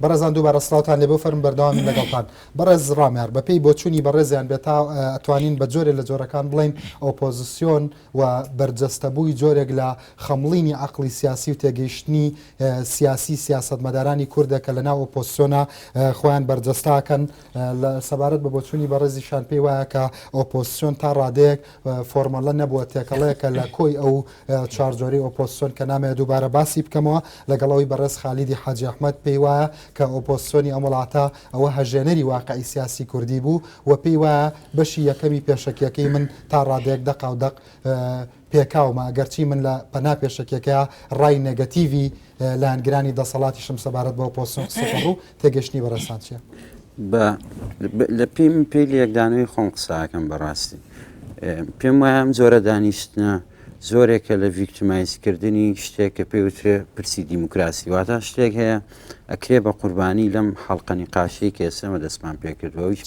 بەڕێزان دووبارە سڵاوتان لێ بۆ فەرم بەردەوامی لەگەڵتان. بەڕێز ڕامیار بەپێی بۆچوونی بەڕێزیان بێت تا ئەتوانین بە جۆرێک لە جۆرەکان بڵین ئۆپۆزیسیۆن و بەرجەستەبووی جۆرێک لە خەمڵینی عەقڵی سیاسی و تێگەیشتنی سیاسی سیاسەتمەدارانی کوردێک کە لەناو ئۆپۆزیسیۆنە خۆیان بەرجەستاکەن لە سەبارەت بە بۆچوونی بەڕێزیشان پێی وایە کە ئۆپۆزیسیۆن تا ڕادەیەک فۆرمەڵە نەبووە تێکەڵەیەکە لە کۆی ئەو چارجۆری ئۆپۆزیسیۆن کە نامەوێت دووبارە باسی بکەمەوە لەگەڵەوەی بەڕێز خالیدی حاجی ئەحمەد پێی وایە کە ئۆپۆزیسیۆنی ئەم وڵاتە ئەوە هەژێنەری واقعی سیاسی کوردی بوو و پێی وایە بەشی یەکەمی پێشەکیەکەی من تا ڕادەیەک دەق پێکاومە ئەگەرچی من لە پەنا پێشەکێکە ڕای نەگەتیڤی لایەنگرانی دەسەڵاتیشم سەبارەت بە ئۆپۆزیسیۆن قسەکەڕ و تێگەشتنی بەڕێستان چییە؟ لە پێم پێی یەکدانەوەی خۆم قساکەم بەڕاستی پێم وایە ئەم جۆرە دانیشتنە زۆرێکە لە ڤیکتیمایزکردنی شتێک کە پێوترێ پرسی دیموکراسی واتە شتێک هەیە ئەکرێ بە قوربانی لەم حەڵقەنی قاشەی کە ئێسمە دەستمان پێکردەوەی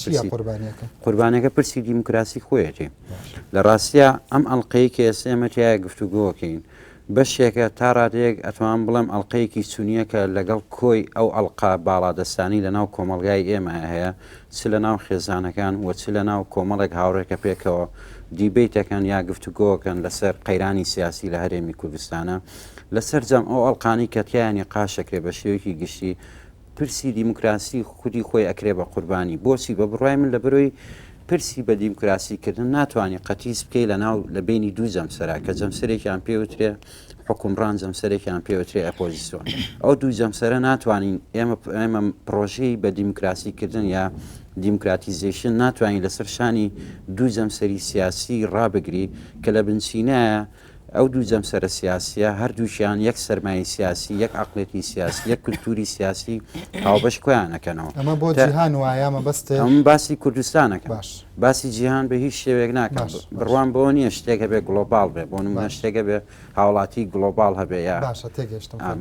قوربانەکە پرسی دیموکراسی خۆیەتی لە ڕاستیە ئەم ئەڵلقەی کە ئێسێمە تایە گفتوگۆکەین بەشێکە تا ڕادەیەک ئەتوان بڵێم ئەڵلقەیەکی سونیەکە لەگەڵ کۆی ئەو ئەڵقا باڵادەستانی لە ناو کۆمەلگای ئێمە هەیە چ لە ناو خێزانەکان و چ لە ناو کۆمەڵێک هاوڕێکە پێکەوە دیبیتەکەن یا گفتوگۆکەن لەسەر قەیرانی سیاسی لە هەرێمی کوردستانە لەسەر جەم ئەو ئەڵقانی کە تیانی قاشەکرێ بە شێوەیەکی گشتی پرسی دیموکراسی خودی خۆی ئەکرێ بە قوربانی بۆچی بە بڕای من لە بەرۆی پرسی بە دیموکراسیکردن ناتوانانی قەتیس بکەی لە ناو لە بینی دوو جەمسەرا کە جەمسەرێکیان پێوترێ حکومڕان جەمسەرێکیان پێوترێ ئەپۆزیسیۆن ئەو دوو جەمسەرە ناتوانین ئێمە پرۆژەی بە دیموکراسیکردن یا دیموکراتیزیشن ناتوانین لەسەر شانی دوو جەمسەری سیاسی ڕابگری کە لە بنچینایە ئەو دوو جەمسەرە سیاسیە هەردووشیان یەک سەرمایی سیاسی یەک عەقڵێتی سیاسی یەک کولتوری سیاسی هاوبەش کۆیانەکەنەوە ئەمە بۆ جیهان وایە ئەمە بەستێ ئەم باسی کوردستانەکە باسی جیهان بە هیچ شێوێک ناکەم بڕوان بۆ نییە شتێکە بێ گلۆبال بێ بۆ نمونە شتێکە بێ هاوڵاتی گلۆبال هەبێ یا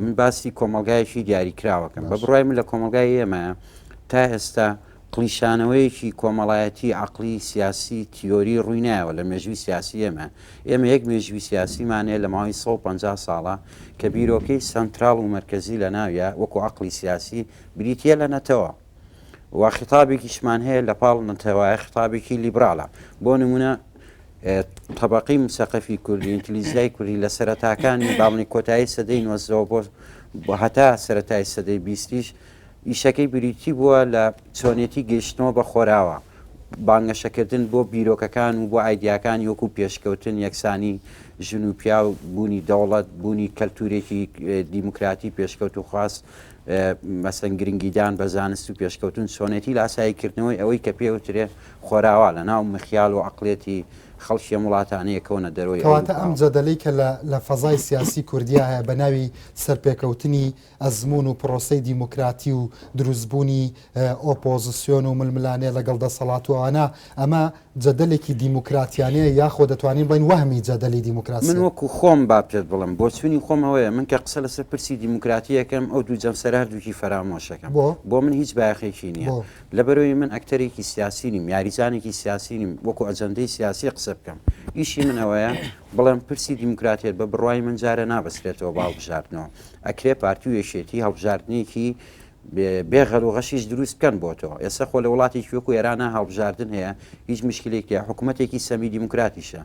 من باسی کۆمەلگایەکی دیاریکراوەکەم بە بڕای من لە کۆمەلگای ئێمە تا ئێستا قلیشانەوەیەکی کۆمەڵایەتی عەقلی سیاسی تیۆری ڕووی نایەوە لە مێژووی سیاسی ئێمە یەک مێژووی سیاسیمانەیە لە ماوەی 150 ساڵە کە بیرۆکەی سنترال و مرکزی لە ناویە وەکو عەقلی سیاسی بریتە لە نەتەوە و خیتابێکیشمان هەیە لە پاڵ نەتەوایە خیتابێکی لیبراڵە بۆ نمونە طبقەی مسەقفی کوردی ئینتلیزای کوردی لە سەرەتاکانی باڵنی کۆتایی سەدەی 90 بۆ هەتا سەرەتای سەدەی 20 ئیشەکەی بریتی بووە لە چۆنێتی گەیشتنەوە بە خۆراوە بانگەشەکردن بۆ بیرۆکەکان و بۆ ئایدیاکانی وەکو پێشکەوتن یەکسانی ژن و پیا و بوونی دەوڵەت بوونی کەلتورێکی دیموکراتی پێشکەوت و خواست مەسەن گرنگیدان بە زانست و پێشکەوتن چۆنێتی لە ئاساییکردنەوەی ئەوەی کە پێوترێ خۆراوە لە ناو مخیال و عەقڵێتی خەڵکی وڵاتانەیە کەونە دەرەوەی کەواتە ئەم جەدەلەی کە لە فەزای سیاسی کوردیا هەیە بە ناوی سەرپێکەوتنی ئەزمون و پرۆسەی دیموکراتی و دروستبوونی ئۆپۆزیسیۆن و ململانێ لەگەڵ دەسەڵاتوانە ئەمە جەدەلێکی دیموکراتیانەیە یاخۆ دەتوانین بڵین وەهمی جەدەلی دیموکراسی من وەکو خۆم با پێت بڵم بۆ چوونی خۆمەوەیە من کە قسە لەسەر پرسی دیموکراتی یەکەم ئەو دوو جەمسەر هەردووکی فەرامۆشەکەم بۆ من هیچ باەخێکی نییە لەبەرەوەی من ئەکتەرێکی سیاسی نیم یاریزانێکی سیاسی نیم وەکو ئەجەندەی سیاسی قسە بکەم ئیشی من ئەوەیە بڵێم پرسی دیموکراتیت بە بڕوای من جارە نابەسرێتەوە باڵبژاردنەوە ئەکرێ پارتی و یەشێتی هەڵبژاردنێکی بێغەڵ و غەشیش دروست بکەن بۆ تۆ ئێستا خۆ لە وڵاتێکی وەکو ئێرانە هەڵبژاردن هەیە هیچ مشکلێکی حکوومەتێکی سەمی دیموکراتیشە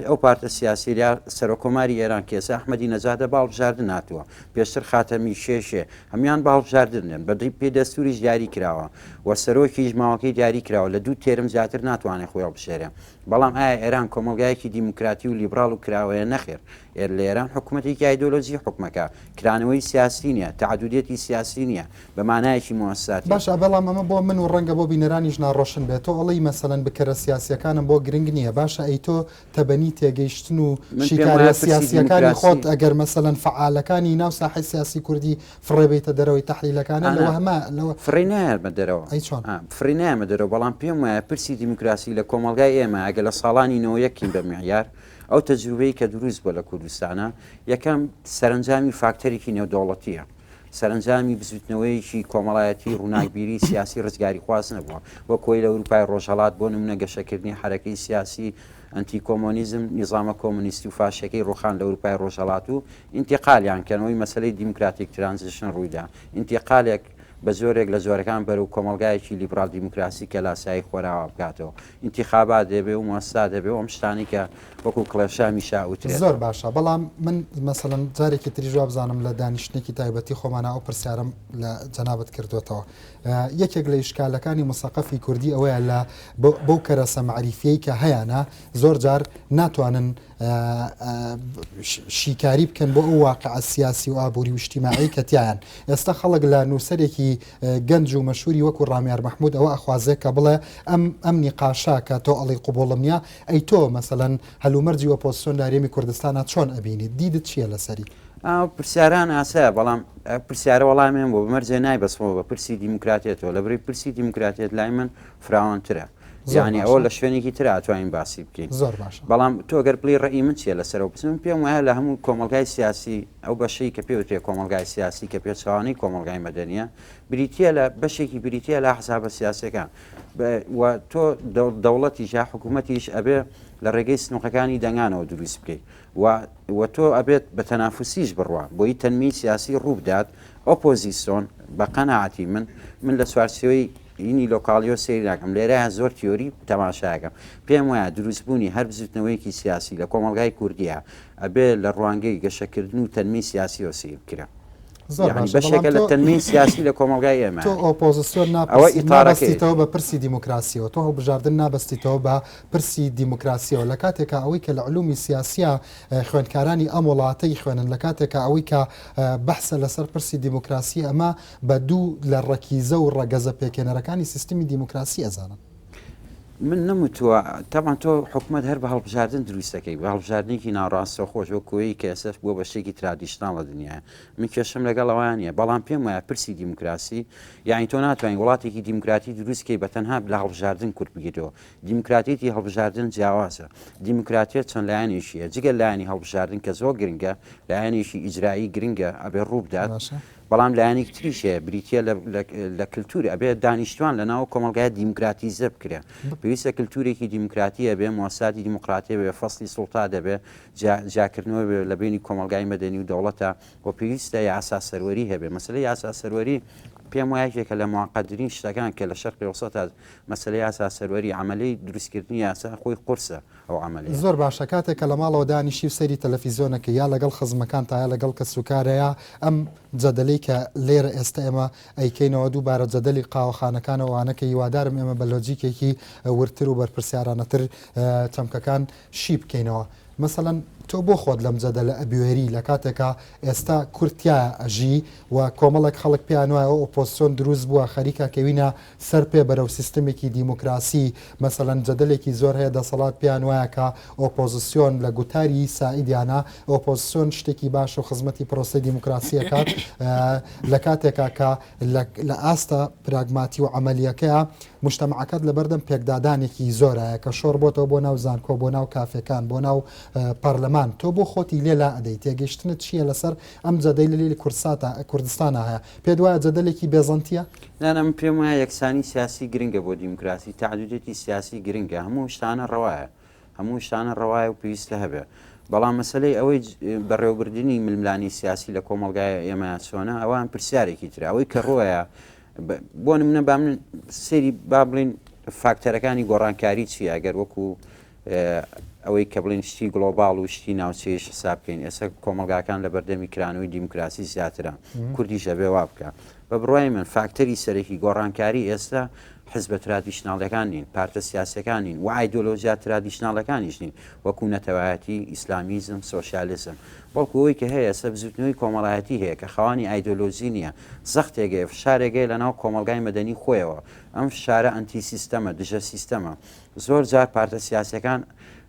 ئەو پارتە سیاسیریا سەرۆکۆماری ئێران کێسە ئەحمەدی نەجادە باڵبژاردن ناتووە پێشتر خاتەمی شێشێ هەمان باڵبژاردنێن بەدەی پێدەستوریش دیاری کراوە و سەرۆکیش ماوەکەی دیاری کراوە لە دوو تێرم زیاتر ناتوانێت خۆی هەڵبژێرێ بەڵام ئایا ئێران کۆمەلگایەکی دیموکراتی و لیبرال و کراوەیە نەخێر لە ئێران حکوومەتێکی ئایدۆلۆژی حکومەکە کرانەوەی سیاسی نییە تعدودێتی سیاسی نییە بە مانایەکی موەسساتی باش بەڵام ئەمە بۆ من و ڕەنگە بۆ بینەرانیش ناڕۆشن بێت تۆ ئەڵی مەسەلەن بکەرە سیاسیەکانم بۆ گرنگ نییە باشە ئەی تۆ تەبەنی تێگەیشتن و شیکارە سیاسیەکانی خۆت ئەگەر مەسەلەن فعالەکانی ناو ساحەی سیاسی کوردی فڕێبیتە دەرەوەی تەحلیلەکانە لەوە هەمە لەوە فرینایە دەرەوە فرینایە دەرەوە بەڵام پێم وایە پرسی دیموکراسی لە کۆمەلگای ئێمە ئەگە لە ساڵانی 91 بە معیار ئەو تەجروبەی کە دروست بۆ لە کوردستانە یەکەم سەرنجامی فاکتەرێکی نێودەوڵەتیە سەرنجامی بزوتنەوەیکی کۆمەڵایەتی ڕووناکبیری سیاسی ڕزگاری خواست نەبووە وە کۆی لە ئەوروپای ڕۆژهەڵات بۆ نمونە گەشەکردنی حرەکەی سیاسی ئەنتی کۆمۆنیزم نیزامە کۆمونیستی و فاشەکەی ڕۆخان لە ئەوروپای ڕۆژهەڵات و ئینتیقالیان کەنەوەی مەسەلەی دیموکراتیک ترانزیشن ڕوویدا ئینتیقالێک بە زۆرێک لە زۆرەکان بەرەو کۆمەلگایەکی لیبرال دیموکراسی کە لاسایی خۆراوە بکاتەوە ئینتیخابات دەبێ و مۆستا دەبێ و ئەم شتانی کە وەکو کڵێشامی شاوترێت زۆر باشە بەڵام من مەسەڵەن جارێکی تری جواب بزانم لە دانیشتێکی تایبەتی خۆمانە ئەو پرسیارم لە جەنابەت کردوێتەوە یەکێک لە ئیشکالەکانی مسەقەفی کوردی ئەوەیە لە بەو کەرەسە معریفیەی کە هەیەە زۆر جار ناتوانن شیکاری بکەن بۆ ئەو واقع سیاسی و ئابووری و اجتیماعی کە تیایان ئێستا خەڵک لە نووسەرێکی گەنج و مەشهوری وەکو ڕامیار مەحمود ئەوە ئەخوازێ کە بڵێ ئەم نیقاشا کە تۆ ئەڵی قوبوڵم نییە ئەی تۆ مەسەڵەن هەلومەرجی ئۆپۆزیسیۆن دارێمی کوردستانە چۆن ئەبینیت دیدت چییە لەسەری پرسیاران ئاسایە بەڵام پرسیارە وەڵامیان بۆ بمەرجێ نایبەسمەوە بە پرسی دیموکراتێتەوە لە بڕی پرسی دیموکراتێت لای من فراوانترە یعنی ئەوە لە شوێنێکی تر ئاتوانین باسی بکەین زۆر باشە بەڵام تۆ گەر بڵی ڕێی من چیە لەسەرەوە بچم پێم وایە لە هەموو کۆمەلگای سیاسی ئەو بەشەی کە پێوترێ کۆمەلگای سیاسی کە پێچوانەی کۆمەلگای مەدەنیە بریتە لە بەشێکی بریتە لە حسابە سیاسەکان تۆ دەوڵەتی ژا حکوومەتیش ئەبێ لە ڕێگەی سنووقەکانی دەنگانەوە دروست بکەیت و تۆ ئەبێت بە تەنافوسیش بڕوە بۆی تەنمی سیاسی ڕووبدات ئۆپۆزیسیۆن بە قەنەعاتی من لە سوارسیەوەی اینی لۆکاڵیۆ سێری ناکەم لێرە زۆر تیۆری تەماشاکەم پێم وایە دروستبوونی هەر بزوتنەوەیکی سیاسی لە کۆمەلگای کوردیە ئەبێ لە ڕوانگەی گەشەکردن و تەنمی سیاسی وەسی بکرێ بەشێکە لە تەنمی سیاسی لە کۆمەلگای ئێمە تۆ ئۆپۆزیسیۆن نابەستیتەوە بە پرسی دیموکراسیەوە تۆ هەڵبژاردن نابەستیتەوە بە پرسی دیموکراسیەوە لە کاتێکە ئەوەی کە لە علومی سیاسیە خوێندکارانی ئەم وڵاتەی خوێنن لە کاتێکە ئەوەی کە بەحسە لەسەر پرسی دیموکراسی ئەمە بە دوو لە ڕەکیزە و ڕەگەزە پێکێنەرەکانی سیستمی دیموکراسی ئەزانن من نەموتووە تاوان تۆ حکوومەت هەر بە هەڵبژاردن دروستەکەی بە هەڵبژاردنێکی ناڕاستە خۆش بۆ کۆی کە ئێسش بووە بەشێکی ترادیشناڵ لە دنیاە من کێشم لەگەڵ ئەوانە بەڵام پێم وایە پرسی دیموکراسی یعنی تۆ ناتوانین وڵاتێکی دیموکراتی دروستکەی بە تەنها لە هەڵبژاردن کورت بگیرەوە دیموکراتیەتی هەڵبژاردن جیاوازە دیموکراتیت چەند لایەنێکیە جگە لایەنی هەڵبژاردن کە زۆر گرنگە لایەنێکی ئیجرایی گرنگە ئەبێ ڕوو بدات بەڵام لایەنێک تریشە بریتە لە کللتوری ئەبێ دانیشتوان لە ناو کۆمەلگای دیموکراتیزە بکرێ پێویستە کللتورێکی دیموکراتیە بێ مۆسادی دیموکراتی بێ فەسلی سوڵتا دەبێ جاکردنەوە لە بینی کۆمەلگای مەدەنی و دەوڵەتە و پێویستە یاسا سەروەری هەبێ مەسلەی یاسا سەروەری پێم وایەکێکە لە معقدرین شتەکان کە لە شەرقی ئەوسەد تا مەسلەی یاسا سەروەری عملی دروستکردنی یاسا خۆی قورسە ئەو عملی زۆر باشە کاتێک کە لە ماڵەوە دانیشی و سەیری تەلەڤیزیۆنەکە یا لەگەڵ خزمەکان تا یا لەگەڵ کەسوکارەیە ئەم جەدەلەی کە لێرە ئێستا ئێمە ئەیکەینەوە دووبارە جەدەلی قاوەخانەکانەوەوانەکە هیوادارم ئێمە بە لۆجیکێکی ورتر و بەرپرسیارانەتر چەمکەکان شی بکەینەوە مەسەڵەن تۆ بۆ خۆت لەم جەدەلە ئەبوێری لە کاتێکە ئێستا کورتیا ئەژی و کۆمەڵک خەڵک پیان وایە ئۆپۆزیسیۆن دروست بووە خەریکە کەوینە سەر پێ بەرەو سیستمێکی دیموکراسی مەسەڵەن جەدەلێکی زۆر هەیە دەسەڵات پیان وایە کە ئۆپۆزیسیۆن لە گوتاری سائیدیانە ئۆپۆزیسیۆن شتێکی باش و خزمەتی پرۆسی دیموکراسیەکات لە کاتێکا کە لە ئاستە پراگماتی و عملیەکەیە مجتەمەعەکەت لە بەردەم پێکدادانێکی زۆرایە کە شۆڕ بۆتەوە بۆ ناو زانکۆ بۆ ناو کافەکان بۆ ناو پەرلەمان تۆ بۆ خۆتی لێلا ئەدەیت تێگەیشتنت چییە لەسەر ئەم جەدەی لە کوردستانە هەیە پێت وایە جەدەلێکی بێزەنتیە نانم پێم وایە یەکسانی سیاسی گرنگە بۆ دیموکراسی تعدودێتی سیاسی گرنگە هەموو شتانە ڕەوایە هەموو شتانە ڕەوایە و پێویستە هەبێ بەڵام مەسلەی ئەوەی بەڕێوەبردننی ململانی سیاسی لە کۆمەلگای ئێمە چۆنە ئەوان پرسیارێکی تر ئەوەی کە ڕۆیە بۆ نمونە با من سێری با بڵین فاکتەرەکانی گۆڕانکاری چی ئەگەر وەکو ئەوەی کە بڵین شتی گلۆباڵ و شتی ناوچەیەش حساب بکەین ئێستا کۆمەلگاکان لە بەردەمی کرانەوەی دیموکراسی زیاترە کوردیش ئەبێ وا بکە بە بڕوای من فاکتەری سەرەکی گۆڕانکاری ئێستا حزبە ترادیشناڵەکان نین پارتە سیاسەکان نین و ئایدۆلۆژیا ترادیشناڵەکانیش نین وەکو نەتەوایەتی ئیسلامیزم سۆشیالیزم بەڵکو ئەوەی کە هەیە سەبزوتنەوەی کۆمەڵایەتی هەیە کە خەوانی ئایدۆلۆژی نییە زەختێگەی فشارێگەی لە ناو کۆمەلگای مەدەنی خۆیەوە ئەم فشارە ئەنتی سیستەمە دژە سیستەمە زۆر جار پارتە سیاسەکان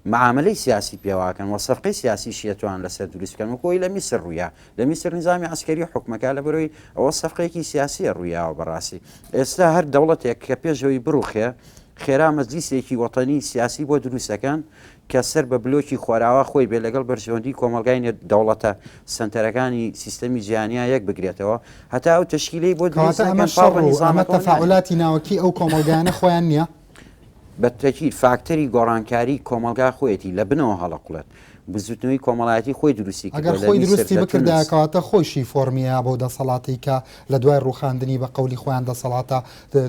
معاملەی سیاسی پێواکەن و سەرقەی سیاسی شێتوان لەسەر دروستکەن و کۆی لە میسر ڕوویا لە میسر نظامی عسکەری حکومەکە لە بەرەوەی ئەوە سەرقەیەکی سیاسیە ڕوویاوە بەڕاستی ئێستا هەر دەوڵەتێک کە پێشەوەی بڕوخێ خێرا مەجلیسێکی وەتەنی سیاسی بۆ دروستەکان کە سەر بە بلۆکی خۆراوە خۆی بێ لەگەڵ بەرژەوەندی کۆمەلگای دەوڵەتە سنتەرەکانی سیستەمی جیهانیا یەک بگرێتەوە هەتا ئەو تەشکیلەی بۆ ئەمە تەفاعولاتی ناوەکی ئەو کۆمەلگایانە خۆیان نییە بەتەکیید فاکتەری گۆڕانکاری کۆمەلگا خۆیەتی لە بنەوە هەڵەقڵێت بزوتنەوەی کۆمەڵایەتی خۆی دروستی ئەگەر خۆی دروستی بکردکاتە خۆشی فۆرمیە بۆ دەسەڵاتی کە لە دوای ڕوخاندنی بە قەولی خۆیان دەسەڵاتە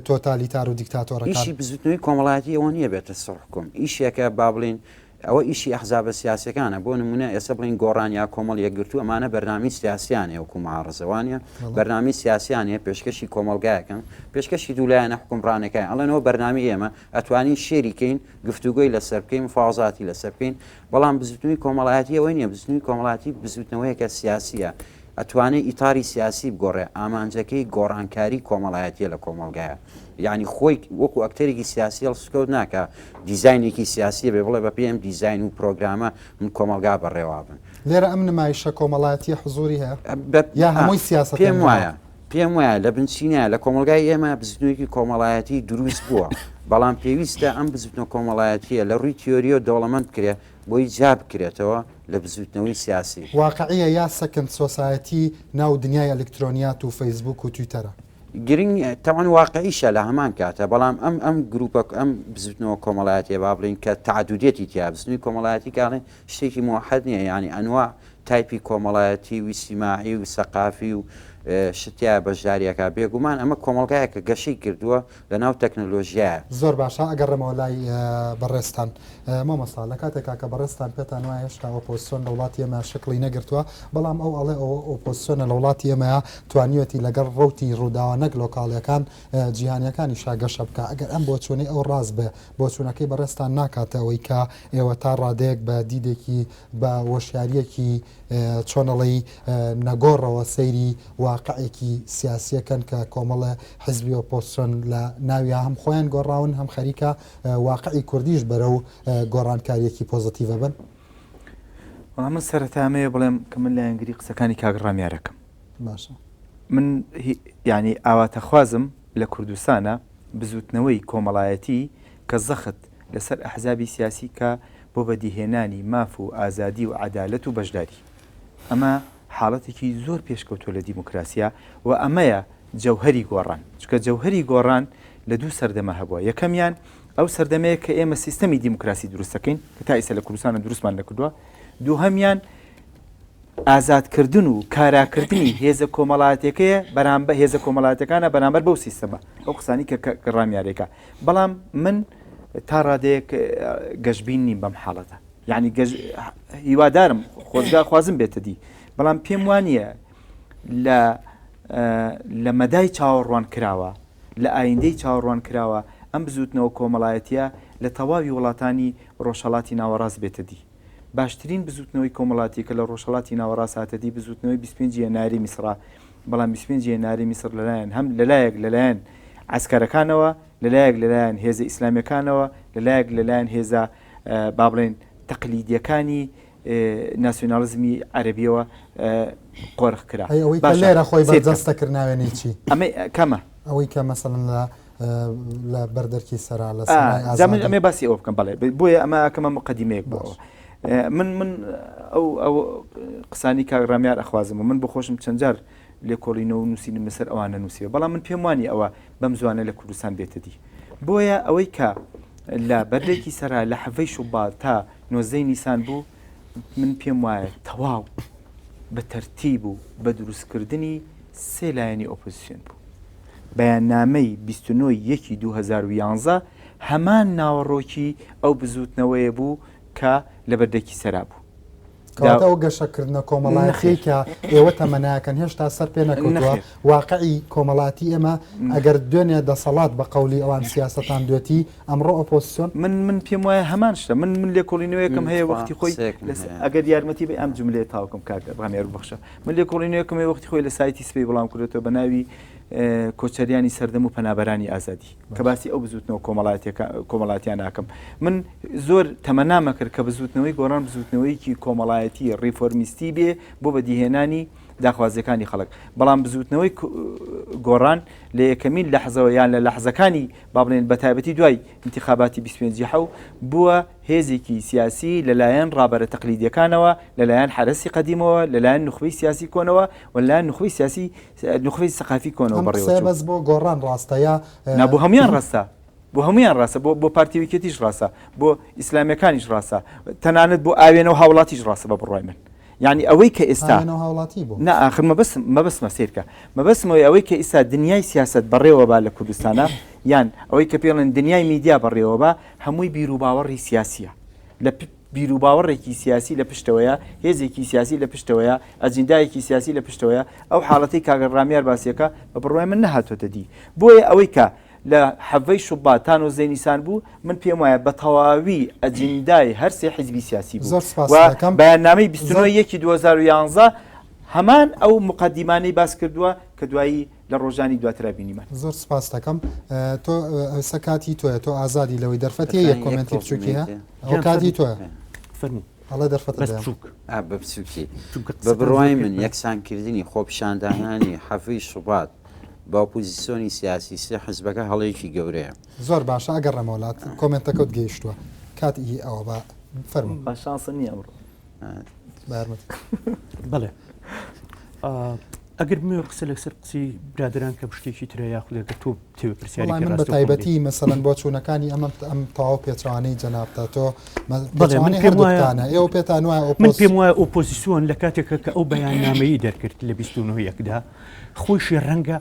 تۆتالیتار و دیکتاتۆرەکان. ئیشی بزوتنەوەی کۆمەڵایەتی ئەوە نییە بێتە سڕحکم ئیشێکە با بڵین ئەوە ئیشی ئەحزابە سیاسەکانە بۆ نمونە ئێستا بڵین گۆڕان یا کۆمەڵ یەکگرتووە ئەمانە بەرنامی سیاسیانێ وەکو معارەزەوانە بەرنامی سیاسیانێ پێشکەشی کۆمەلگایەکەن پێشکەشی دوولایەنە حکومڕانەکەی ئەڵێنەوە بەرنامی ئێمە ئەتوانین شێریکەین گفتوگۆی لەسەر بکەین مفاوزاتی لەسەر بکەین بەڵام بزوتنەوەی کۆمەڵایەتی ئەوەی نییە بزوتنەوەی کۆمەڵایەتی بزوتنەوەیەکە سیاسیە ئەتوانێت ئیتاری سیاسی بگۆڕێ ئامانجەکەی گۆڕانکاری کۆمەڵایەتیە لە کۆمەلگایە یعنی خۆی وەکو ئەکتەرێکی سیاسی هەڵسکەوت ناکە دیزاینێکی سیاسی بێ بڵێ بە پێم دیزاین و پرۆگرامە من کۆمەلگا بەڕێوا بن لێرە ئەم نمایشە کۆمەڵایەتی حزوری هەیە یا هەمووی سیاست پێم وایە لە بنچینە لە کۆمەلگای ئێمە بزوتنەوەیەکی کۆمەڵایەتی دروست بووە بەڵام پێویستە ئەم بزوتنە کۆمەڵایەتیە لە ڕووی تیۆری و دەوڵەمەند بکرێ بۆی جا بکرێتەوە لە بزوتنەوەی سیاسی واقعیە یا سەکەند سۆسایەتی ناو دنیای ئەلکترۆنیات و فەیسبوک و تویتەرە گرنگ تاوان واقعیشە لە هەمان کاتە بەڵام ئەم گروپە ئەم بزوتنەوە کۆمەڵایەتیە با بڵین کە تعدودێتی تیا بزنوی کۆمەڵایەتی کاڵێن شتێکی موحد نییە ینی ئەنوا تایپی کۆمەڵایەتی و سیماعی و سەقافی و شتیا بەشداریەکە بێگومان ئەمە کۆمەلگایەکە گەشەی کردووە لە ناو تەکنۆلۆژیایە زۆر باشە ئەگەڕێمەوە لای بەڕێستان مامەستا لە کاتێکا کە بەڕێستان پێتان وایە هێشتا ئۆپۆزیسیۆن لە وڵاتی ئێمە شکلی نەگرتووە بەڵام ئەو ئەڵێ ئۆپۆزیسیۆنە لە وڵاتی ئێمەیە توانیوەتی لەگەڵ ڕوتی ڕووداوە نەک لۆکاڵیەکان جیهانیەکانی شاگەشە بکە ئەگەر ئەم بۆچوونەی ئەو ڕاست بێ بۆچوونەکەی بەڕێستان ناکاتەوەی کە ئێوە تا ڕادەیەک بە دیدێکی بە وەشیاریەکی چۆنەڵی نەگۆڕەوە سەیری واقعێکی سیاسیەکەن کە کۆمەڵە حزبی ئۆپۆزیسیۆن لە ناویە هەم خۆیان گۆڕاون هەم خەریکە واقعی کوردیش بەرەو گۆڕانکاریەکی پۆزتیڤە بن. وەڵام من سەرەتامەیە بڵێم کە من لە ئەنگری قسەکانی کاک ڕامیارەکەم باشە من یعنی ئاواتەخوازم لە کوردستانە بزوتنەوەی کۆمەڵایەتی کە زەخت لەسەر ئەحزابی سیاسی کە بۆ بەدیهێنانی ماف و ئازادی و عەدالەت و بەشداری ئەمە حاڵەتێکی زۆر پێشکەوتۆ لە دیموکراسیە و ئەمەیە جەوهەری گۆڕان چکە جەوهەری گۆڕان لە دوو سەردەمە هەبووە یەکەمیان ئەو سەردەمەیە کە ئێمە سیستەمی دیموکراسی دروستەکەین کە تا ئێستا لە کوردستانە دروستمان نەکردووە دووهەمیان ئازادکردن و کاراکردنی هێزە کۆمەڵایەتەکەیە بەرامبەر هێزە کۆمەڵایەتەکانە بەرامبەر بەو سیستەمە ئەو قسانی کە ڕامیارێکە بەڵام من تا ڕادەیەک گەشتبین نیم بەم حاڵەتە یعنی هیوادارم خۆزگا خوازم بێتە دی بەڵام پێم وانە لە مەدای چاوەڕوان کراوە لە ئایندەی چاوەڕوان کراوە ئەم بزوتنەوە کۆمەڵایەتیە لە تەواوی وڵاتانی ڕۆژهەڵاتی ناوەڕاست بێتە دی باشترین بزوتنەوەی کۆمەڵاتی کە لە ڕۆژهەڵاتی ناوەڕاست هاتەدی بزوتنەوەی 25 یناری میسرا بەڵام 25 یناری میسر لەلایەن هەم لەلایەن عسکەرەکانەوە لەلایەن هێزە ئیسلامیەکانەوە لەلایەن هێزە با بڵێن تەقلیدیەکانی ناسیۆنالیزمی عەرەبیەوە قۆرخ کرا ئەوەی کە لێرە خۆی بەردەستەکردناوێنی چی ئەمە کەمە ئەوەی کە مەسەڵەن لە بەردەرکی سەرا لە زەمن ئەمێ باسی ئەوە بکەم بەڵێ بۆیە ئەمە کەمە مقدمەیەک بووەوە من ئەو قسانی کاک ڕامیار ئەخوازم و من بخۆشم چەند جار لێکۆڵینەوە نووسینم لەسەر ئەوانە نووسیوە بەڵام من پێم وانی ئەوە بەم زوانە لە کوردستان بێتە دی بۆیە ئەوەی کە لە بەردێکی سەرا لە حەڤەی شوبات تا 19 نیسان بوو من پێم وایە تەواو بە تەرتیب و بە دروستکردنی سێ لایەنی ئۆپۆزیسیۆن بوو بەیاننامەی 29/1/2011 هەمان ناوەڕۆکی ئەو بزوتنەوەیە بوو کە لە بەردێکی سەرا بوو ئەو گەشەکردنە کۆمەڵایەتی کە ئێوە تەمەناکەن هێشتا سەر پێ نەکەوتووە واقعی کۆمەڵاتی ئێمە ئەگەر دوێنێ دەسەڵات بە قەولی ئەوان سیاستان دوێتی ئەمڕۆ ئۆپۆزیسیۆن من پێم وایە هەمان شتە من لێکۆڵینەوەیەکم هەیە وەختی خۆی ئەگەر یارمەتی بە ئەم جملێ تاوکم کاکە ڕامیار ببەخشە من لێکۆڵینەوەیەکم هەیە وەختی خۆی لە سایتی سپەی بەڵام کردێتەوە بە ناوی کۆچەریانی سەردەم و پەنابەرانی ئازادی کە باسی ئەو بزوتنەوە کۆمەڵاتیان ناکەم من زۆر تەمەنا کرد کە بزوتنەوەی گۆڕان بزوتنەوەیکی کۆمەڵایەتی ڕیفۆرمیستی بێ بۆ بەدیهێنانی داخوازیەکانی خەڵک بەڵام بزوتنەوەی گۆڕان لە یەکەمین لەحزەوە یان لە لەحزەکانی با بڵێن بە تایبەتی دوای انتخاباتی 25 بووە هێزێکی سیاسی لەلایەن ڕابەرە تەقلیدیەکانەوە لەلایەن حرەسی قەدیمەوە لەلایەن نخبەی سیاسی کۆنەوە و لەلایەن نخبەی سەقافی کۆنەوە بەڕێوە بەس بۆ گۆڕان ڕاستەیە نابوو هەمویان ڕاستە بۆ هەمویان ڕاستە بۆ پارتیویکێتیش ڕاستە بۆ ئیسلامیەکانیش ڕاستە تەنانەت بۆ ئاوێنە و هاوڵاتیش ڕاستە بە بڕای من یعنی ئەوەی کە ئێستا ناخر مەبەستمە سیرکە مەبەستمەوەی ئەوەی کە ئێستا دنیای سیاست بەڕێوە با لە کوردستانە یان ئەوەی کە پێڵێن دنیای میدیا بەڕێوە با هەمووی بیر و باوەڕی سیاسیە لە بیر و باوەڕێکی سیاسی لە پشتەوەیە هێزێکی سیاسی لە پشتەوەیە ئەجندایەکی سیاسی لە پشتەوەیە ئەو حاڵەتی کاگە ڕامیار باسیەکە بە بڕوای من نەهاتۆتە دی بۆیە ئەوەی کە لە حەڤەی شوباتان و زەینیسان بوو من پێم وایە بە تەواوی ئەجندای هەرسێ حیزبی سیاسی بوو بەیاننامەی 2011 هەمان ئەو مقدیمانەی باس کردووە کە دوایی لە ڕۆژانی دواترا بینیمان زۆر سپاس دەکەم تۆ سەکاتی تۆیە تۆ ئازادی لەوەی دەرفەتی یەک کۆمنتی بچووکی هەیە ئەو کاتی تۆە هەڵە دەرفەتە بە بچووکی بە بڕوای من یەکسانکردنی خۆپیشاندانانی حەڤەی شوبات بە ئۆپۆزیسیۆنی سیاسی سێ حزبەکە هەڵەیەکی گەورەیە زۆر باشە ئەگەر ڕەمەوڵات کۆمنتەکەوت گەیشتووە کاتی ئەوە بە فەرموو باشانسە نییە ئەمڕۆ بەڵێ ئەگەر مێ قسە لەسەر قسی برادران کە شتێکی ترە یاخودەکە تۆ تێوە پرسیاری من بە تایبەتی مەسەڵەن بۆ چوونەکانی ئەم تەواو پێچوانەی جەنابتە تۆ ئێوە پێتان وایە من پێم وایە ئۆپۆزیسیۆن لە کاتێکە کە ئەو بەیاننامەیی دەرکرد لە 29 خۆشی ڕەنگە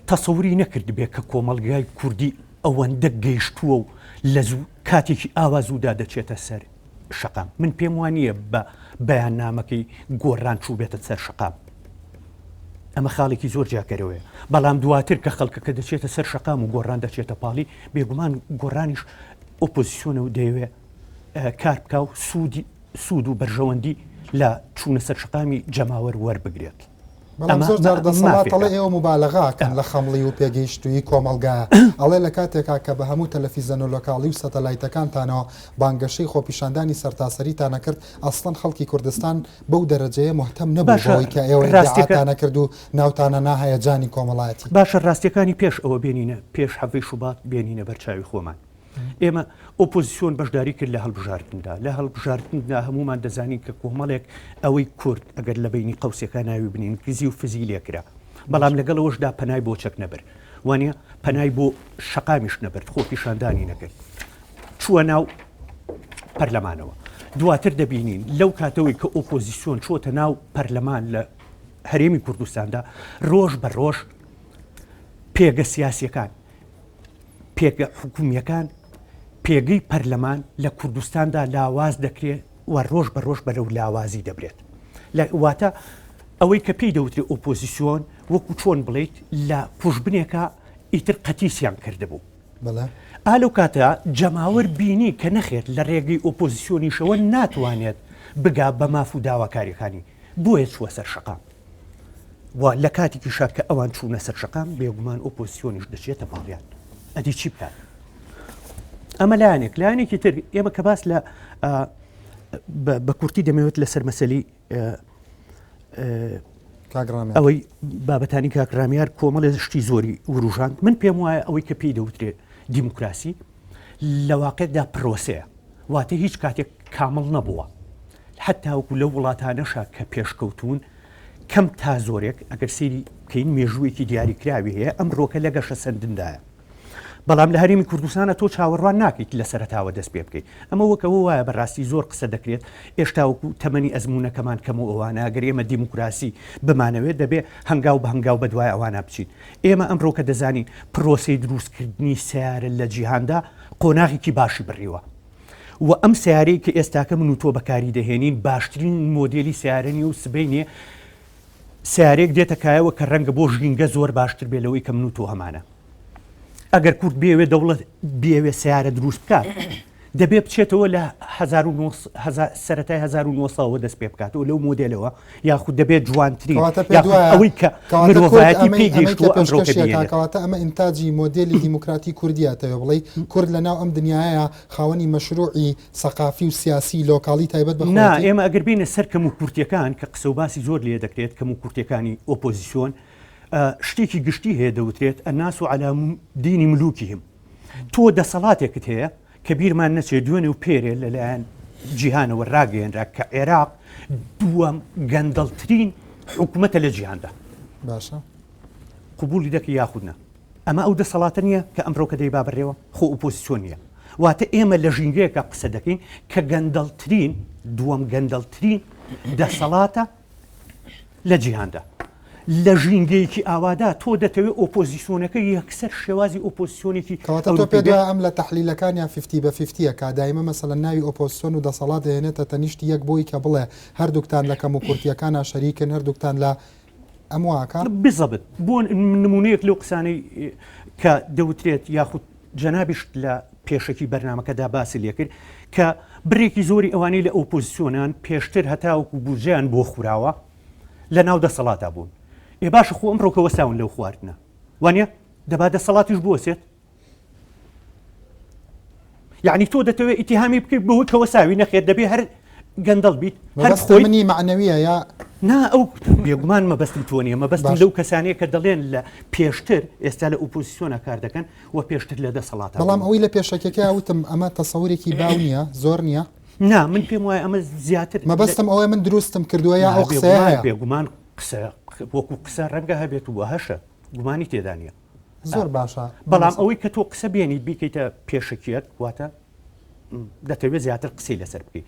تەسەوری نەکرد بێت کە کۆمەڵگای کوردی ئەوەندە گەیشتووە و لە کاتێکی ئاوازوودا دەچێتە سەر شەقام من پێم وانییە بە بەیاننامەکەی گۆڕان چوو بێتە سەر شەقام ئەمە خاڵێکی زۆر جاکەرەوەیە بەڵام دواتر کە خەڵکەکە دەچێتە سەر شەقام و گۆڕان دەچێتە پاڵی بێگومان گۆڕانیش ئۆپۆزیسیۆنە و دەیەوێت کار بکە و سوود و بەرژەوەندی لە چوونە سەر شەقامی جەماوەر وەربگرێت بەڵام زۆر جار دەسەڵاتەڵێ ئێوە مبالەغاکەن لە خەمڵی و پێگەیشتووی کۆمەلگایە ئەڵێ لە کاتێکا کە بە هەموو تەلەڤیزیۆن و لۆکاڵی و سەتەلایتەکانتانەوە بانگەشەی خۆپیشاندانی سەرتاسەریتانە کرد ئەسڵەن خەڵکی کوردستان بەو دەرەجەیە مهتەم نەبووەوەی کە ئێوە ڕاستیەکانە کرد و ناوتانە ناهەیەجانی کۆمەڵایەتی باشە ڕاستیەکانی پێش ئەوە بێنینە پێش حەڤەی شوبات بێنینە بەرچاوی خۆمان ئێمە ئۆپۆزیسیۆن بەشداری کرد لە هەڵبژاردندا لە هەڵبژاردندا هەمومان دەزانین کە کۆمەڵێک ئەوەی کورد ئەگەر لە بینی قەوسەکە ناوی بنین کزی و فزی لێکرا بەڵام لەگەڵەوەشدا پەنای بۆ چەک نەبەر وانە پەنای بۆ شەقامیش نەبرد خۆپیشاندانی نەکرد چووە ناو پەرلەمانەوە دواتر دەبینین لەو کاتەوەی کە ئۆپۆزیسیۆن چۆتە ناو پەرلەمان لە هەرێمی کوردستاندا ڕۆژ بە ڕۆژ پێگە سیاسیەکان پێگە حکومیەکان پێگەی پەرلەمان لە کوردستاندا لاواز دەکرێت و ڕۆژ بە ڕۆژ بەرەو لاوازی دەبرێت واتە ئەوەی کە پێی دەوترێت ئۆپۆزیسیۆن وەکو چۆن بڵێیت لە پوشبنێکە ئیتر قەتیسیان کردبوو ئالەو کاتە جەماوەر بینی کە نەخێت لە ڕێگەی ئۆپۆزیسیۆنیشەوە ناتوانێت بگا بە ماف و داواکاریەکانی بۆیە چووە سەر شەقام و لە کاتێکی شا کە ئەوان چوونە سەر شەقام بێگومان ئۆپۆزیسیۆنیش دەچێتە پاڵیان ئەدی چی بکات ئەمە لایەنێکی تر ئێمە کە باس لە بە کورتی دەمەوێت لەسەر مەسەلی ئەوەی بابەتانی کاکرامیار کۆمەڵێ شتی زۆری وروژاند من پێم وایە ئەوەی کە پێی دەوترێت دیموکراسی لە واقعدا پرۆسەیە واتە هیچ کاتێک کامڵ نەبووە حتا وەکو لەو وڵاتانەشا کە پێشکەوتون کەم تا زۆرێک ئەگەر سێری بکەین مێژوویەکی دیاریکراوی هەیە ئەم ڕۆکە لە گەشە سندندایە بەڵام لە هەرێمی کوردستانە تۆ چاوەڕوان ناکەیت لە سەرەتاوە دەست پێ بکەیت ئەمە وەکەوە وایە بەڕاستی زۆر قسە دەکرێت ئێشتا وەکو تەمەنی ئەزمونونەکەمان کەم و ئەوانە ئەگەر ئێمە دیموکراسی بمانەوێت دەبێ هەنگاو بە هەنگاو بە دوای ئەوانە بچین ئێمە ئەمڕۆ کە دەزانین پرۆسی دروستکردنی سیارە لە جیهاندا قۆناغێکی باشی بڕیوە و ئەم سیارەی کە ئێستاکە من و تۆ بەکاری دەهێنین باشترین مۆدێلی سیارەنی و سبەینێ سیارێک دێتەکایەوە کە ڕەنگە بۆ ژینگە زۆر باشتر بێ لەوەی کە من و تۆ هەمانە ئەگەر کورد بێوێ دەوڵەت بێوێ سیارە دروست بکات دەبێ بچێتەوە لە سەرەتای 1970 دەست پێ بکاتەوە لەو مۆدلەوە یاخود دەبێت جوانترین ئەوەی کە مرۆڤایەتی پێگەیشتووە ئەمڕۆکەواتە ئەمە ئینتاجی مۆدلی دیموکراتی کوردیاتەوە بڵێ کورد لەناو ئەم دنیاە خاوەنی مەشروعی سەقافی و سیاسی لۆکاڵی تایبەت بە ئێمە ئەگەر بینە سەر کەم و کورتیەکان کە قسە و باسی زۆر لێ دەکرێت کەم و کورتیەکانی ئۆپۆزیسیۆن شتێکی گشتی هەیە دەوترێت ئەناس و عەلا دینی ملوکیهم تۆ دەسەڵاتێکت هەیە کە بیرمان نەچێت دوێنێ و پێرێ لەلایەن جیهانەوە ڕاگەیەنرا کە عێراق دووەم گەندەڵترین حکوومەتە لە جیهاندا باشە قبولی دەکە یاخودنا ئەمە ئەو دەسەڵاتە نییە کە ئەمڕۆ کە دەی بابڕێەوە خۆ ئۆپۆزیسیۆن نیە واتە ئێمە لە ژینگەیەکە قسە دەکەین کە گەندەڵترین دووەم گەندەڵترین دەسەڵاتە لە جیهاندا لە ژینگەیەکی ئاوادا تۆ دەتەوێت ئۆپۆزیسیۆنەکە یەکسەر شێوازی ئۆپۆزیسیۆنێکی کەواتە تۆ پێ دوای ئەم لە تەحلیلەکانیان 50/50 کا دایمە مەسەڵەن ناوی ئۆپۆزیسیۆن و دەسەڵات دەهێنێتە تەنیشتی یەک بۆی کە بڵێ هەردووکتان لە کەم و کورتیەکانە شەریکن هەردووکتان لە ئەم واکە بزەبت بۆ نمونەیەک لەو قسانەی کە دەوترێت یاخود جەنابیش لە پێشەکی بەرنامەکەدا باسی لێ کرد کە بڕێکی زۆری ئەوانەی لە ئۆپۆزیسیۆنان پێشتر هەتاوەکو بوجیان بۆ خوراوە لە ناو دەسەڵاتە بوون ئێ باشە خۆ ئەمڕۆکە وەساون لەو خواردنە وانە دەبا دەسەڵاتیش بۆسێت یعنی تۆ دەتەوێت ئیتیهامی بکەیت بەوەی کە وەساوی نەخێت دەبێ هەر گەندەڵ بیت هەر خۆی معنەویە یا نا ئەو بێگومان مەبەستم تۆ نیە مەبەستم لەو کەسانەیە کە دەڵێن لە پێشتر ئێستا لە ئۆپۆزیسیۆنە کار دەکەن و پێشتر لە دەسەڵاتە بەڵام ئەوەی لە پێشەکەکە وتم ئەمە تەسەورێکی باو نییە زۆر نییە نا من پێم وایە ئەمە زیاتر مەبەستم ئەوەی من دروستم کردووە یا ئەو قسەیە بێگومان قسە وەکو قسە ڕەنگە هەبێت و هەشە گومانی تێدا نیە زۆر باشە بەڵام ئەوەی کە تۆ قسە بێنی بیکەیتە پێشەکیەت واتە دەتەوێت زیاتر قسەی لەسەر بکەی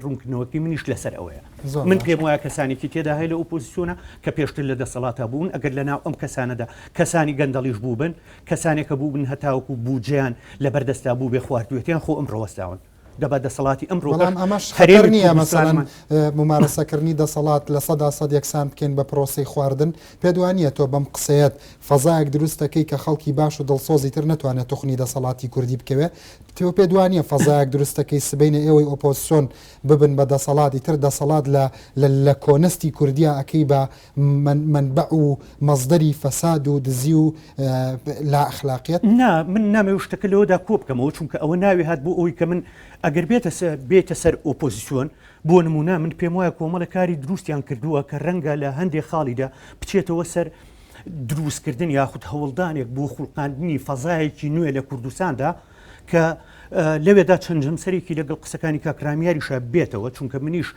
ڕوونکردنەوەکی منیش لەسەر ئەوەیە من پێم وایە کەسانێکی تێدا هەیە لە ئۆپۆزیسیۆنە کە پێشتر لە دەسەڵاتە بوون ئەگەر لە ناو ئەم کەسانەدا کەسانی گەندەڵیش بوو بن کەسانێکە بوو بن هەتاوەکو بوجیان لە بەردەستا بوو بێ خواردوێتیان خۆ ئەمڕۆ وەستاون دەبا دەسەڵاتی ئەمڕۆ بەڵام ئەمەش خەرێر نییە مەسەڵەن ممارەسەکردنی دەسەڵات لە 100% یەکسان بکەین بە پرۆسی خواردن پێدوانیە تۆ بەم قسەیەت فەزایەک دروستەکەی کە خەڵکی باش و دڵسۆزی تر نتوانێت توخنی دەسەڵاتی کوردی بکەوێت تۆ پێدوانیە فەزایەک دروستەکەی سبەینە ئێوەی ئۆپۆزیسیۆن ببن بە دەسەڵاتی تر دەسەڵات لە کۆنستی کوردیا ئەکەی بە منبع و مەزدەری فەساد و دزی و لا ئەخلاقیەت نا من نامەوێت شتەکە لەوەدا کۆ بکەمەوە چونکە ئەوە ناوی هات بۆ ئەوەی کە من ئەگەر بێتە سەر ئۆپۆزیسیۆن بۆ نمونە من پێم وایە کۆمەڵە کاری دروستیان کردووە کە ڕەنگە لە هەندێک خاڵیدا بچێتەوە سەر دروستکردن یاخود هەوڵدانێک بۆ خوڵقاندنی فەزایەکی نوێ لە کوردستاندا کە لەوێدا چەند جەمسەرێکی لەگەڵ قسەکانی کە ڕامیاریشە بێتەوە چونکە منیش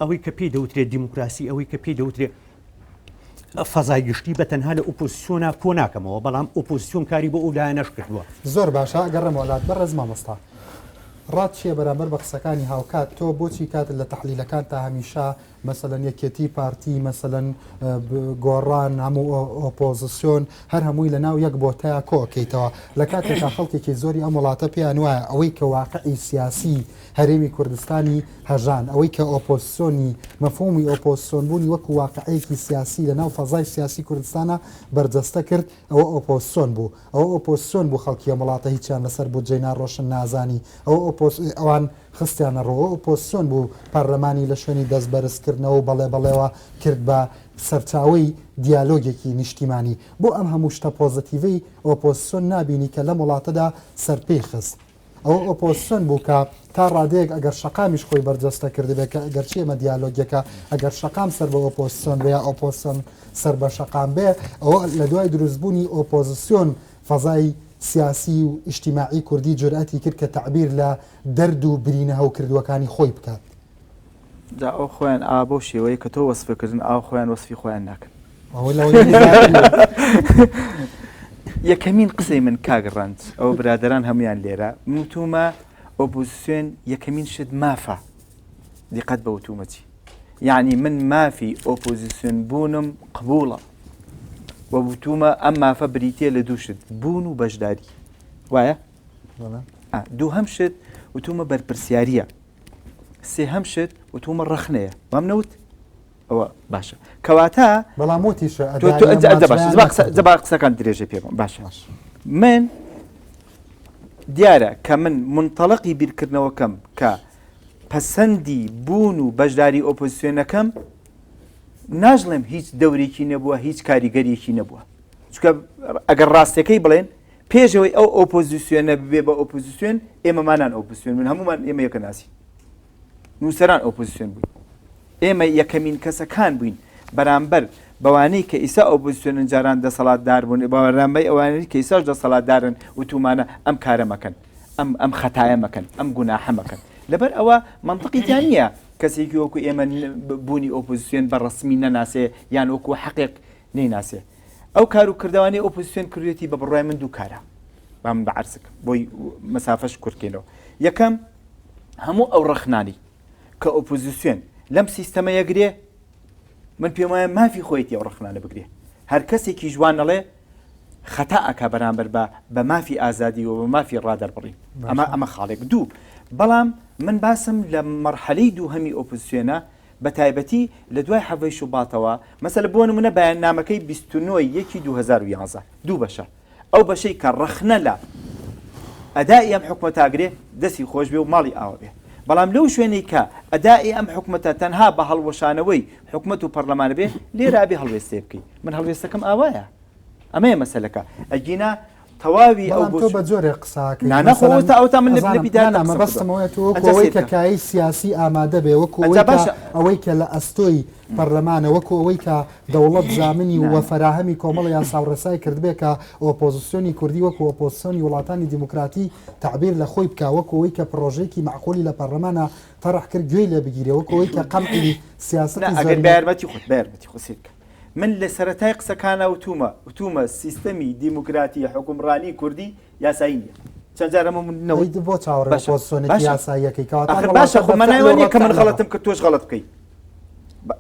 ئەوەی کە پێی دەوترێت دیموکراسی ئەوەی کە پێی دەوترێت فەزای گشتی بە تەنها لە ئۆپۆزیسیۆنە کۆ ناکەمەوە بەڵام ئۆپۆزیسیۆن کاری بۆ ئەو لایەنەش کردووە زۆر باشە گەڕێمە وڵات بەڕێز مامۆستا ڕات چیە بەرامبەر بە قسەکانی هاوکات تۆ بۆچی کات لە تەحلیلەکان تا هەمیشە مەسەلەن یەکێتی پارتی مەسەلەن گۆڕان هەموو ئۆپۆزیسیۆن هەر هەمووی لە ناو یەک بۆتەیە کۆکەیتەوە لە کاتێکا خەڵکێکی زۆری ئەم وڵاتە پێیان وایە ئەوەی کە واقعی سیاسی هەرێمی کوردستانی هەژان ئەوەی کە ئۆپۆزیسیۆنی مەفهومی ئۆپۆزیسیۆن بوونی وەکو واقعەیەکی سیاسی لە ناو فەزای سیاسی کوردستانە بەرجەستە کرد ئەوە ئۆپۆزیسیۆن بوو ئەوە ئۆپۆزیسیۆن بوو خەڵکی ئەم وڵاتە هیچیان لەسەر بۆ جێ ناڕۆشن نازانی ئەوان خستیانە ڕۆوە ئۆپۆزیسیۆن بوو پەرلەمانی لە شوێنی دەست بەرزکردنەوە بەڵێوە کرد بە سەرچاوەی دیالۆگێکی نیشتیمانی بۆ ئەم هەموو شتە پۆزتیڤی ئۆپۆزیسیۆن نابینی کە لەم وڵاتەدا سەرپێی خست ئەوە ئۆپۆزیسیۆن بوو کە تا ڕادەیەک ئەگەر شەقامیش خۆی بەرجەستە کردبێت کە ئەگەر چێمە دیالۆگیەکە ئەگەر شەقام سەر بە ئۆپۆزیسیۆن بێ یا ئۆپۆزیسیۆن سەر بە شەقام بێ ئەوە لە دوای دروستبوونی ئۆپۆزیسیۆن فەزای سیاسی و ئیجتیماعی کوردی جورئەتی کرد کە تعبیر لە دەرد و برینە هەو کردوەکانی خۆی بکات جا ئەو خۆیان ئا بۆ شێوەیە کە تۆ وەسفکردن ئاو خۆیان وەسفی خۆیان ناکەن یەکەمین قسەی من کاگەڕاند ئەو برادران هەمویان لێرە وتومە ئۆپۆزیسیۆن یەکەمین شت مافە دیقەت بە وتومەتی یعنی من مافی ئۆپۆزیسیۆن بوونم قبوڵە و وتومە ئەم مافە بریتە لە دوو شت بوون و بەشداری وایە دووهەم شت وتومە بەرپرسیاریە سێهەم شت وتومە ڕەخنەیە وام نەوت ئەوە باشە کەواتە بەڵامۆتیشە جەبا قسەکان درێژە پێ باشە من دیارە کە من منتەڵەقی بیرکردنەوەکەم کە پەسەندی بوون و بەشداری ئۆپۆزیسیۆنەکەم ناژڵێم هیچ دەورێکی نەبووە هیچ کاریگەریەکی نەبووە چونکە ئەگەر ڕاستەکەی بڵێن پێشەوەی ئەو ئۆپۆزیسیۆنە ببێ بە ئۆپۆزیسیۆن ئێمەمانان ئۆپۆزیسیۆن من هەمومان ئێمە یەکە ناسی نوسەران ئۆپۆزیسیۆن بووین ئێمە یەکەمین کەسەکان بووین بەرامبەر بەوانەی کە ئیسا ئۆپۆزیسیۆنن جاران دەسەڵاتدار بوون بەڕامبەی ئەوانەی کە ئیساش دەسەڵاتدارن وتومانە ئەم کارە مەکەن ئەم خەتایە مەکەن ئەم گوناحە مەکەن لەبەر ئەوە منطقی تیان نییە کەسێکی وەکو ئێمە بوونی ئۆپۆزیسیۆن بە ڕسمی نەناسێ یان وەکو حەقێک نەیناسێ ئەو کار و کردوانی ئۆپۆزیسیۆن کردوێتی بە بڕای من دوو کارە بام بەعرسک بۆی مەسافەش کورتکەینەوە یەکەم هەموو ئەو ڕەخنانی کە ئۆپۆزیسیۆن لەم سیستەمە یەگرێ من پێم وایە مافی خۆیەتی ئەو ڕەخنانە بگرێ هەر کەسێکی جوان دەڵێ خەتا ئەکا بەرامبەر بە مافی ئازادی و بە مافی ڕادەربڕی ئەمە خاڵێک دوو بەڵام من باسم لە مەرحەلەی دوو هەمی ئۆپۆزیسیۆنە بە تایبەتی لە دوای حەڤەی شوباتەوە مەسەلە بۆ نمونە بەیاننامەکەی 29/2011 دوو بەشە ئەو بەشەی کە ڕەخنە لە ئەدای ئەم حکومەتاگرێ دەستی خۆش بێ و ماڵی ئاوە بێ بەڵام لەو شوێنەی کە ئەدای ئەم حکومەتە تەنها بە هەڵوەشانەوەی حکومەت و پەرلەمانە بێ لێرابێ هەڵوێستێ بکەی من هەڵوێستەکەم ئاوایە ئەمەیە مەسەلەکە ئەگینا تەواوی ئەو بە جۆرێ قساکە نانەخۆتە ئەوتا من لە بیدانە بەستمەوەی تۆەوەی کە کای سیاسی ئامادە بێ وەکو ئەوەی کە لە ئەستۆی پەرلەمانە وەکو ئەوەی کە دەوڵەت زامنی و فەراهەمی کۆمەڵ یا ساوڕێسای کردبێ کە ئۆپۆزیسیۆنی کوردی وەکو ئۆپۆزیسیۆنی وڵاتانی دیموکراتی تعبیر لە خۆی بکە وەکو ئەوەی کە پرۆژێکی معقولی لە پەرلەمانە تەڕح کرد گوێی لێ بگیرێ وەکو ئەوەی کە قەمعی سیاست ئەگەر بارمەتی خۆت من لە سەرەتای قسەکانە وتومە سیستەمی دیموکراتی حکومڕانی کوردی یاسایی نیە چەند جارەمە منەوەی بۆ چاوەڕێ یاساییەکەی باشە خۆ مەنایوە کە من غەڵەتم کە تۆش غەڵەت بکەیت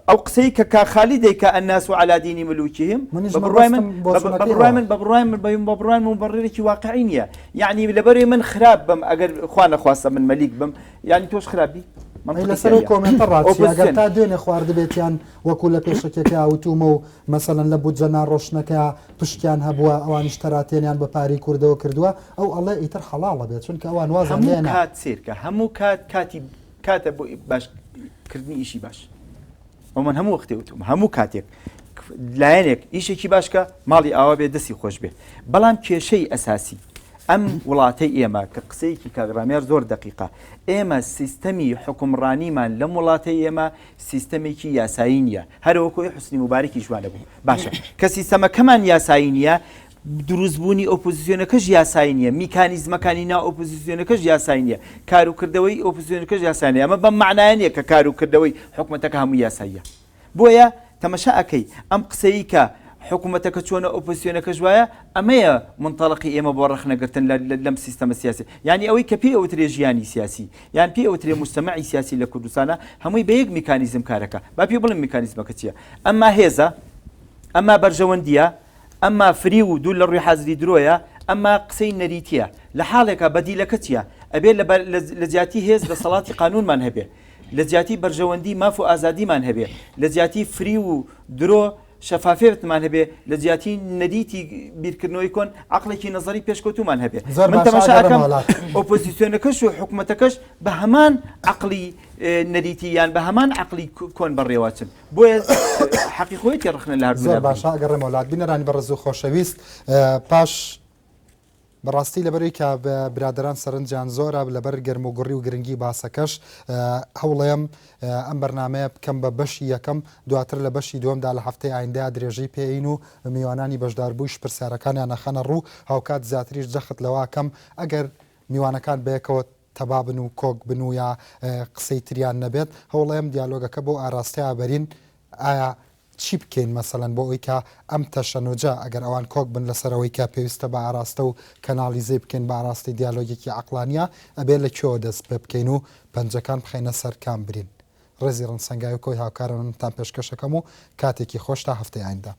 ئەو قسەی کە کا خالیدی کە ئەناس و عەلا دینی ملوکیهم بەڕای من مبررێکی واقعی نییە یعنی لەبەرێ من خراپ بم ئەگەر خوا نەخواستە من مەلیک بم یعنی تۆش خراپی لەسەر کۆمنتە ڕاستیگەر تا دوێنێ خواردبێتیان وەکو لە پێشەکێکە وتومە و مەسەلەن لە بودجە ناڕۆشنەکە پشتیان هەبووە ئەوانیش تەراتێنیان بە پاری کوردەوە کردووە ئەو ئەڵێ ئیتر حەڵاڵە بێت چونکە ئەوان وازان لێنە کات سیرکە هەموو کاتە بۆ باشکردنی ئیشی باش ئەو من هەموو وەختێ وتم هەموو کاتێک لایەنێک ئیشێکی باشکە ماڵی ئاوا بێ دەستی خۆش بێ بەڵام کێشەی ئەساسی ئەم وڵاتەی ئێمە کە قسەیەکی کە ڕامیار زۆر دقیقە ئێمە سیستەمی حکومڕانیمان لەم وڵاتەی ئێمە سیستەمێکی یاسایی نییە هەروەکۆی حوسنی مبارەکی جوانە بوو باشە کە سیستەمەکەمان یاسایی نییە دروستبوونی ئۆپۆزیسیۆنەکەش یاسایی نییە میکانیزمەکانی ناو ئۆپۆزیسیۆنەکەش یاسایی نییە کاروکردەوەی ئۆپۆزیسیۆنەکەش یاسایی نییە ئەمە بەم معنایە نییە کە کاروکردەوەی حکومەتەکە هەموو یاساییە بۆیە تەمەشا ئەکەی ئەم قسەی کە حکوومەتەکە چۆنە ئۆپۆزیسیۆنەکەش وایە ئەمەیە منتەڵقی ئێمە بۆ ڕەخنەگرتن لەم سیستەمە سیاسی یعنی ئەوەی کە پێی ئەوترێ ژیانی سیاسی یان پێی ئەوترێ مجتەمەعی سیاسی لە کوردستانە هەمووی بە یەک میکانیزم کارەکە با پێ بڵێم میکانیزمەکە چییە ئەمما هێزە ئەمما بەرژەوەندیە ئەمما فری و دوو لە ڕووی حەزری درۆیە ئەمما قسەی نەریتیە لە حاڵێکە بەدیلەکە چییە ئەبێ لە جیاتی هێز دەسەڵاتی قانونمان هەبێ لە جیاتی بەرژەوەندی ماف و ئازادیمان هەبێ لە جیاتی فری و درۆ شەفافێتمان هەبێ لە جیاتی نەریتی بیرکردنەوەی کۆن عقلێکی نەزەری پێشکەوتومان هەبێ من تەماشاکەم ئۆپۆزیسیۆنەکەش و حکوومەتەکەش بە هەمان عقلی نەریتی یان بە هەمان عقلی کۆن بەڕێواچن بۆیە حەقیقەتی ڕخنە لە هەردوو باشە ئەگەڕێ وڵات بینەرانی بەڕێز و خۆشەویست پاش بەڕاستی لەبەری کە برادران سەرنجیان زۆرە لەبەر گەرم و گوڕی و گرنگی باسەکەش هەوڵێم ئەم بەرنامەیە بکەم بە بەشی یەکەم دواتر لە بەشی دووەمدا لە هەفتەی ئایندەیە درێژەی پێین و میوانانی بەشداربوویش پرسیارەکانیان نەخەنە ڕوو هاوکات زیاتریش جەخت لەواکەم ئەگەر میوانەکان بەیەکەوە تەبابن و کۆک بن و یا قسەی تریان نەبێت هەوڵێم دیالۆگەکە بۆ ئاراستەیە بەرین ئایا چی بکەین مەسەلەن بۆ ئەوی کە ئەم تەشەنوجە ئەگەر ئەوان کۆک بن لەسەرەوەی کە پێویستە بە ئاراستە و کەنالیزەی بکەین بە ئاراستی دیالۆگێکی عقلانیە ئەبێ لە کێوە دەست پێ بکەین و پەنجەکان بخەینە سەر کام برین ڕێزی ڕەنسەنگای و کۆی هاوکارانتان پێشکەشەکەم و کاتێکی خۆش تا هەفتەی ئایندە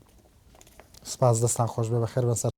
سپاس دەستان خۆش بێ بەخێر بەسەر